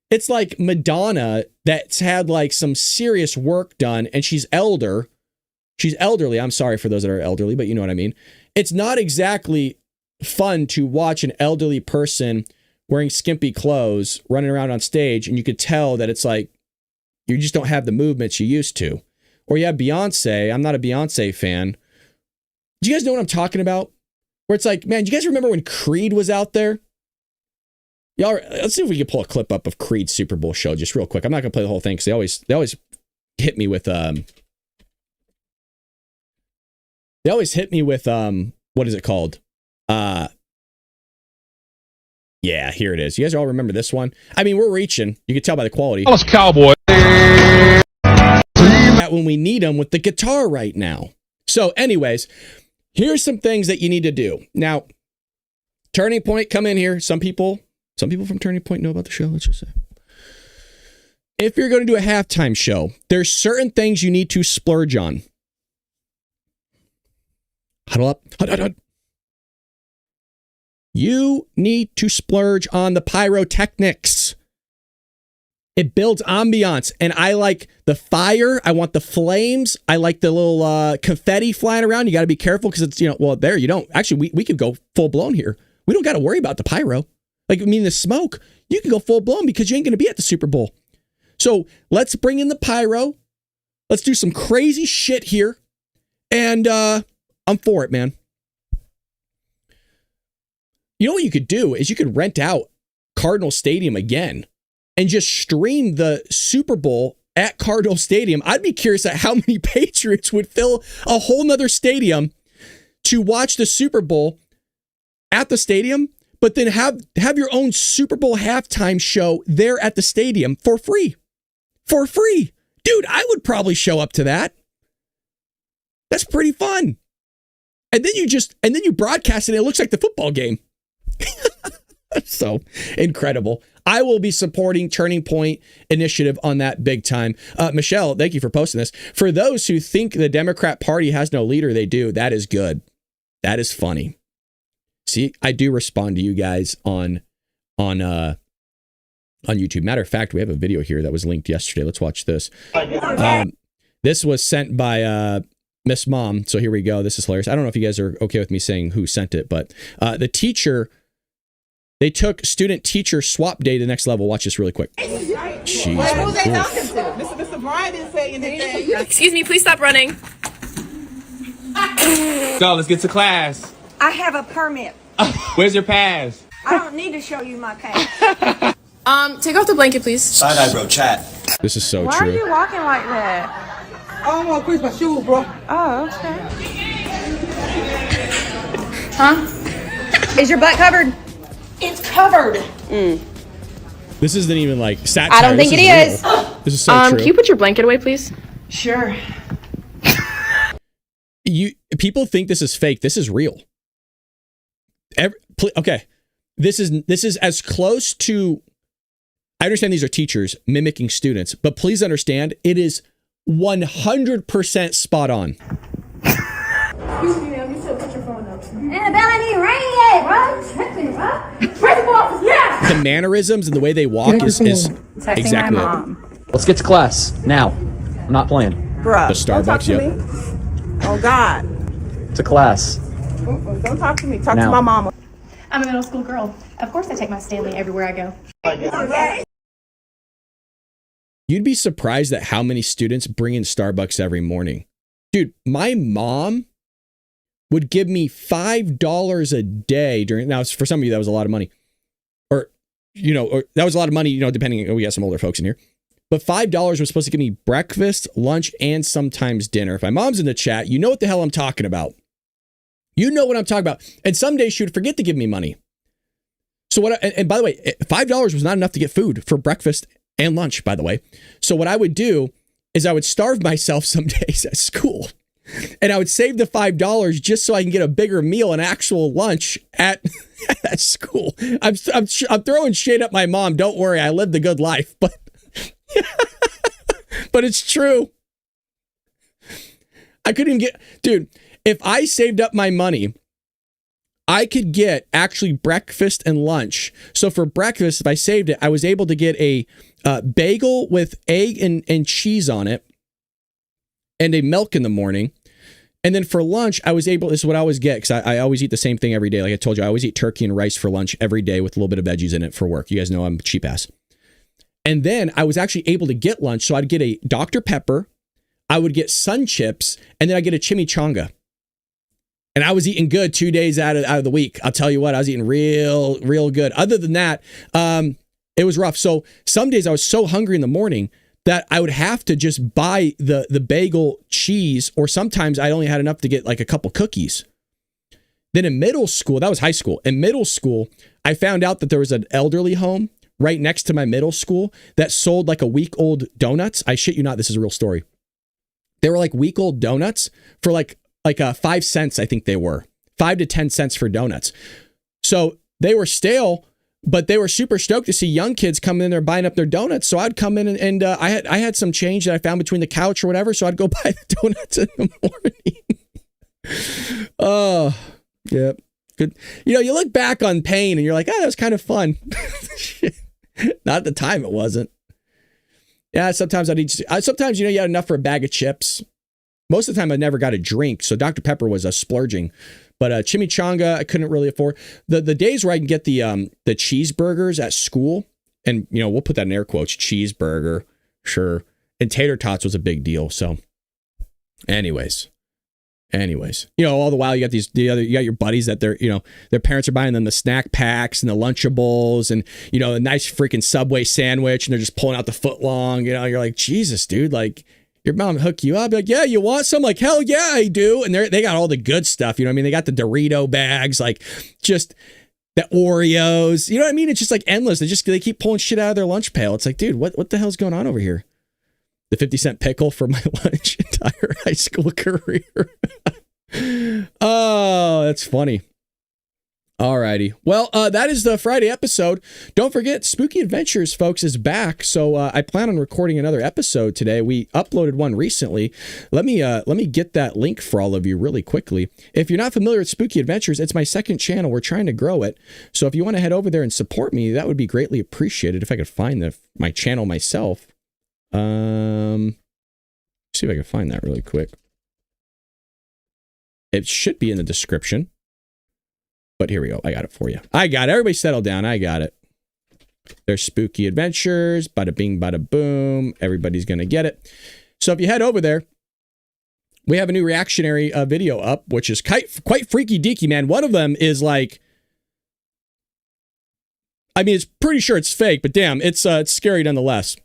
It's like Madonna that's had like some serious work done, and she's elderly. I'm sorry for those that are elderly, but you know what I mean. It's not exactly fun to watch an elderly person wearing skimpy clothes running around on stage, and you could tell that it's like you just don't have the movements you used to. Or you have Beyonce. I'm not a Beyonce fan. Do you guys know what I'm talking about? Where it's like, man, do you guys remember when Creed was out there? Y'all, let's see if we can pull a clip up of Creed's Super Bowl show just real quick. I'm not gonna play the whole thing because they always hit me with what is it called? Yeah, here it is. You guys all remember this one? I mean, we're reaching. You can tell by the quality. Dallas Cowboy. That when we need them with the guitar right now. So anyways, here's some things that you need to do. Now, Turning Point, come in here. Some people from Turning Point know about the show, let's just say. If you're going to do a halftime show, there's certain things you need to splurge on. Huddle up. Huddle. You need to splurge on the pyrotechnics. It builds ambiance, and I like the fire. I want the flames. I like the little confetti flying around. You got to be careful because it's, there you don't. Actually, we could go full blown here. We don't got to worry about the pyro. The smoke, you can go full blown because you ain't going to be at the Super Bowl. So let's bring in the pyro. Let's do some crazy shit here. And I'm for it, man. You know what you could do is you could rent out Cardinal Stadium again and just stream the Super Bowl at Cardinal Stadium. I'd be curious at how many Patriots would fill a whole nother stadium to watch the Super Bowl at the stadium, but then have your own Super Bowl halftime show there at the stadium for free. For free. Dude, I would probably show up to that. That's pretty fun. And then you broadcast it and it looks like the football game. So incredible. I will be supporting Turning Point initiative on that big time. Michelle, thank you for posting this. For those who think the Democrat Party has no leader, they do. That is good. That is funny. See, I do respond to you guys on YouTube. Matter of fact, we have a video here that was linked yesterday. Let's watch this. This was sent by Miss Mom. So here we go. This is hilarious. I don't know if you guys are okay with me saying who sent it, but the teacher, they took student teacher swap day to the next level. Watch this really quick. Jeez. Who they talking to? Mr. Brian didn't say anything. Excuse me, please stop running. Go, let's get to class. I have a permit. Where's your pass? I don't need to show you my pass. Take off the blanket, please. Side-eye, bro, chat. This is so Why true. are you walking like that? I don't want to crease my shoes, bro. Oh, okay. Huh? Is your butt covered? It's covered. This isn't even like satire. I don't think it is. This is so true. Can you put your blanket away, please? Sure. People think this is fake. This is real. Okay. This is as close to, I understand these are teachers mimicking students, but please understand it is 100% spot on. Excuse me, ma'am. You still put your phone up. Annabelle, ain't even rang yet, bro. Tripping, bro. Principal office, yeah. The mannerisms and the way they walk is exactly my mom. Let's get to class now. I'm not playing. Bruh, the Starbucks. Don't talk to me. Oh God. To class. Don't talk to me. Talk now. to my mama. I'm a middle school girl. Of course I take my Stanley everywhere I go. You'd be surprised at how many students bring in Starbucks every morning. Dude, my mom would give me $5 a day now for some of you, that was a lot of money. Or that was a lot of money, depending, we got some older folks in here. But $5 was supposed to give me breakfast, lunch, and sometimes dinner. If my mom's in the chat, you know what the hell I'm talking about. You know what I'm talking about. And some days she would forget to give me money. So and by the way, $5 was not enough to get food for breakfast and lunch, by the way. So what I would do is I would starve myself some days at school. And I would save the $5 just so I can get a bigger meal, an actual lunch at school. I'm throwing shade at my mom. Don't worry, I lived a good life, but but it's true. I couldn't even dude, if I saved up my money, I could get actually breakfast and lunch. So for breakfast, if I saved it, I was able to get a bagel with egg and cheese on it and a milk in the morning. And then for lunch, I was able, this is what I always get, because I always eat the same thing every day. Like I told you, I always eat turkey and rice for lunch every day with a little bit of veggies in it for work. You guys know I'm a cheap ass. And then I was actually able to get lunch. So I'd get a Dr. Pepper, I would get Sun Chips, and then I'd get a chimichanga. And I was eating good 2 days out of the week. I'll tell you what, I was eating real good. Other than that, it was rough. So some days I was so hungry in the morning that I would have to just buy the bagel, cheese, or sometimes I only had enough to get like a couple cookies. Then in middle school, that was high school. In middle school, I found out that there was an elderly home right next to my middle school that sold like a week-old donuts. I shit you not, this is a real story. They were like week-old donuts for like 5 cents, I think they were. 5 to 10 cents for donuts. So they were stale, but they were super stoked to see young kids coming in there buying up their donuts. So I'd come in and I had some change that I found between the couch or whatever. So I'd go buy the donuts in the morning. Oh, yeah. Good. You know, you look back on pain and you're like, that was kind of fun. Not at the time, it wasn't. Yeah, sometimes sometimes, you had enough for a bag of chips. Most of the time I never got a drink. So Dr. Pepper was a splurging. But chimichanga, I couldn't really afford. The days where I can get the cheeseburgers at school, and we'll put that in air quotes, cheeseburger, sure. And tater tots was a big deal. So, anyways, all the while you got you got your buddies that their parents are buying them the snack packs and the Lunchables and a nice freaking Subway sandwich, and they're just pulling out the foot long. You're like, Jesus, dude, like. Your mom hook you up, like, yeah, you want some? Like, hell yeah, I do. And they got all the good stuff. You know what I mean? They got the Dorito bags, like just the Oreos. You know what I mean? It's just like endless. They keep pulling shit out of their lunch pail. It's like, dude, what the hell's going on over here? The 50-cent pickle for my lunch entire high school career. Oh, that's funny. Alrighty. Well, that is the Friday episode. Don't forget, Spooky Adventures, folks, is back. So I plan on recording another episode today. We uploaded one recently. Let me get that link for all of you really quickly. If you're not familiar with Spooky Adventures, it's my second channel. We're trying to grow it. So if you want to head over there and support me, that would be greatly appreciated. If I could find my channel myself. See if I can find that really quick. It should be in the description. But here we go. I got it for you. I got it. Everybody settle down. I got it. There's Spooky Adventures. Bada bing, bada boom. Everybody's going to get it. So if you head over there, we have a new reactionary video up, which is quite freaky deaky, man. One of them is like, I mean, it's pretty sure it's fake, but damn, it's scary nonetheless.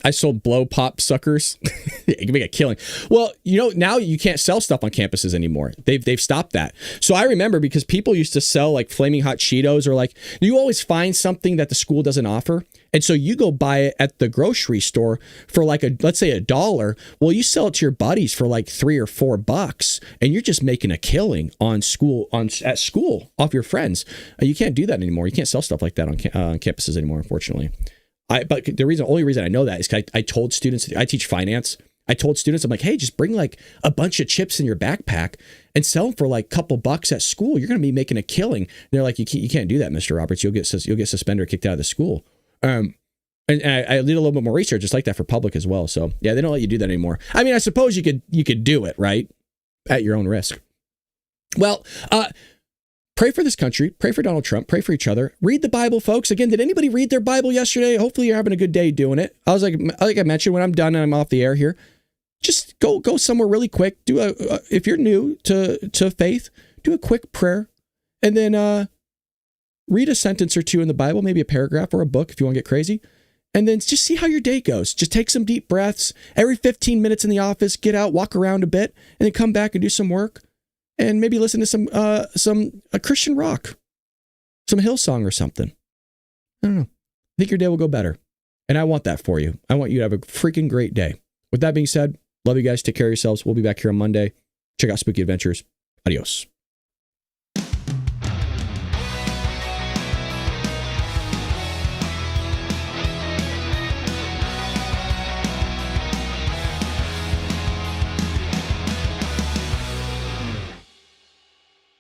I sold blow pop suckers. You can make a killing. Well, now you can't sell stuff on campuses anymore. They've stopped that. So I remember because people used to sell like flaming hot Cheetos, or like you always find something that the school doesn't offer. And so you go buy it at the grocery store for like let's say $1. Well, you sell it to your buddies for like $3 or $4, and you're just making a killing at school off your friends. You can't do that anymore. You can't sell stuff like that on campuses anymore, unfortunately. But the only reason I know that is because I told students, I teach finance. I told students, I'm like, hey, just bring like a bunch of chips in your backpack and sell them for like a couple bucks at school. You're going to be making a killing. And they're like, you can't do that, Mr. Roberts. You'll get suspended or kicked out of the school. And I did a little bit more research just like that for public as well. So yeah, they don't let you do that anymore. I mean, I suppose you could do it, right? At your own risk. Well, pray for this country, pray for Donald Trump, pray for each other. Read the Bible, folks. Again, did anybody read their Bible yesterday? Hopefully you're having a good day doing it. I was like I mentioned, when I'm done and I'm off the air here, just go somewhere really quick. If you're new to faith, do a quick prayer, and then read a sentence or two in the Bible, maybe a paragraph or a book if you want to get crazy. And then just see how your day goes. Just take some deep breaths. Every 15 minutes in the office, get out, walk around a bit, and then come back and do some work. and maybe listen to some Christian rock, some Hillsong or something. I don't know. I think your day will go better. And I want that for you. I want you to have a freaking great day. With that being said, love you guys. Take care of yourselves. We'll be back here on Monday. Check out Spooky Adventures. Adios.